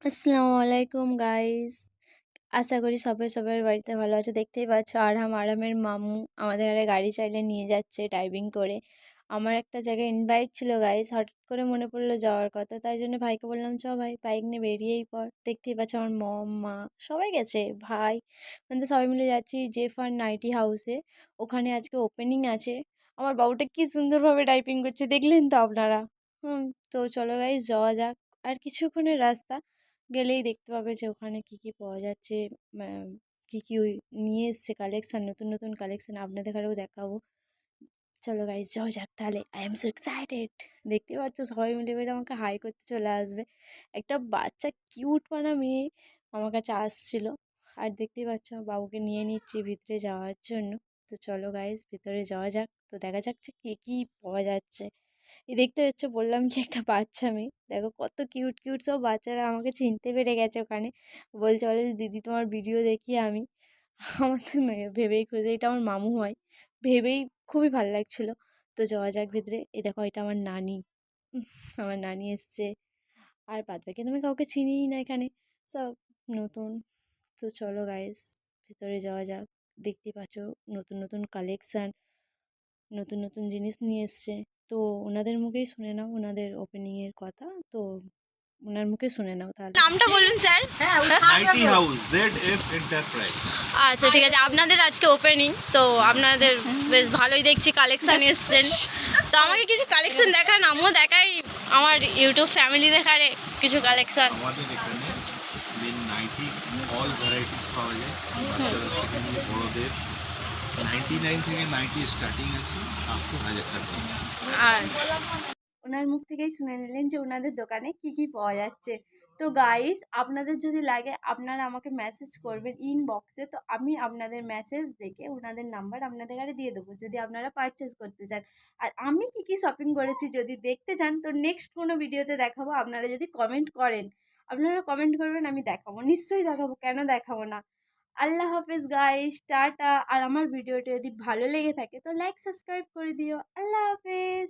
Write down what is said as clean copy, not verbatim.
আসসালামু আলাইকুম গাইস। আশা করি সবাই সবার বাড়িতে ভালো আছে। দেখতেই পাচ্ছ আরামের মামু আমাদের ঘরে গাড়ি চাইলে নিয়ে যাচ্ছে ড্রাইভিং করে। আমার একটা জায়গায় ইনভাইট ছিল গাইস, হঠাৎ করে মনে পড়লো যাওয়ার কথা, তাই জন্য ভাইকে বললাম চ ভাই বাইক নিয়ে বেরিয়েই পড়। দেখতেই পাচ্ছ আমার মম মা সবাই গেছে, ভাই মানে সবাই মিলে যাচ্ছি জেফার নাইটি হাউসে। ওখানে আজকে ওপেনিং আছে। আমার বাবুটা কি সুন্দরভাবে ড্রাইভিং করছে দেখলেন তো আপনারা। হুম। তো চলো গাইস যাওয়া যাক। আর কিছুক্ষণের রাস্তা গেলেই দেখতে পাবে যে ওখানে কি কি পাওয়া যাচ্ছে, কি কি ওই নিয়ে এসছে কালেকশন, নতুন নতুন কালেকশন আপনাদের ঘরেও দেখাবো। চলো গাইজ যাও যাক তাহলে, আই এম সো এক্সাইটেড। দেখতে পাচ্ছ সবাই মিলে বেড়ে আমাকে হাই করতে চলে আসবে। একটা বাচ্চা কিউট পানা মেয়ে আমার কাছে আসছিল। আর দেখতেই পাচ্ছ বাবুকে নিয়ে নিচ্ছি ভিতরে যাওয়ার জন্য। তো চলো গাইজ ভিতরে যাওয়া যাক, তো দেখা যাক যে কী কী পাওয়া যাচ্ছে। এই দেখতে হচ্ছে বললাম কি একটা বাচ্চা মেয়ে, দেখো কত কিউট কিউট সব বাচ্চারা আমাকে চিনতে পেরে গেছে ওখানে। বলে যে দিদি তোমার ভিডিও দেখি আমি। আমার তো ভেবেই খুঁজে এটা আমার মামু হয়, ভেবেই খুবই ভালো লাগছিল। তো যাওয়া যাক ভিতরে। এই দেখো এটা আমার নানি। আমার নানি এসছে। আর বাদ বাকি আমি কাউকে চিনিই না এখানে, সব নতুন। তো চলো গাইস ভিতরে যাওয়া যাক। দেখতে পাচ্ছ নতুন নতুন কালেকশান, নতুন নতুন জিনিস নিয়ে এসছে। তো ওনাদের মুখেই শুনে নাও ওনাদের ওপেনিংয়ের কথা। তো ওনার মুখে শুনে নাও তাহলে। নামটা বলুন sir. Ninety house ZF enterprise. আচ্ছা ঠিক আছে, আপনাদের আজকে ওপেনিং তো আপনাদের বেশ ভালোই দেখছি কালেকশান এসছেন। তো আমাকে কিছু কালেকশান দেখান, আমিও দেখাই আমার ইউটিউব ফ্যামিলি দেখারে কিছু কালেকশান। আমাদের এখানে মেন নাইটি অল ভ্যারাইটিস পাওয়া যায়, বাচ্চাদের থেকে নিয়ে বড়দের। 99 থেকে নাইটি স্টার্টিং আছে, আপ টু 1000 টাকা। আর ওনার মুখ থেকেই শুনে নিলেন যে ওনাদের দোকানে কি কি পাওয়া যাচ্ছে। তো গাইস আপনাদের যদি লাগে আপনারা আমাকে মেসেজ করবেন ইনবক্সে, তো আমি আপনাদের মেসেজ দেখে ওনাদের নাম্বার আপনাদের কাছে দিয়ে দেবো যদি আপনারা পারচেস করতে চান। আর আমি কি কি শপিং করেছি যদি দেখতে চান তো নেক্সট কোনো ভিডিওতে দেখাবো। আপনারা যদি কমেন্ট করেন, আপনারা কমেন্ট করবেন, আমি দেখাবো, নিশ্চয়ই দেখাবো, কেন দেখাবো না। আল্লাহ হাফেজ গাইস, টাটা। আর আমার ভিডিওটা যদি ভালো লেগে থাকে তো লাইক সাবস্ক্রাইব করে দিও। আল্লাহ হাফেজ।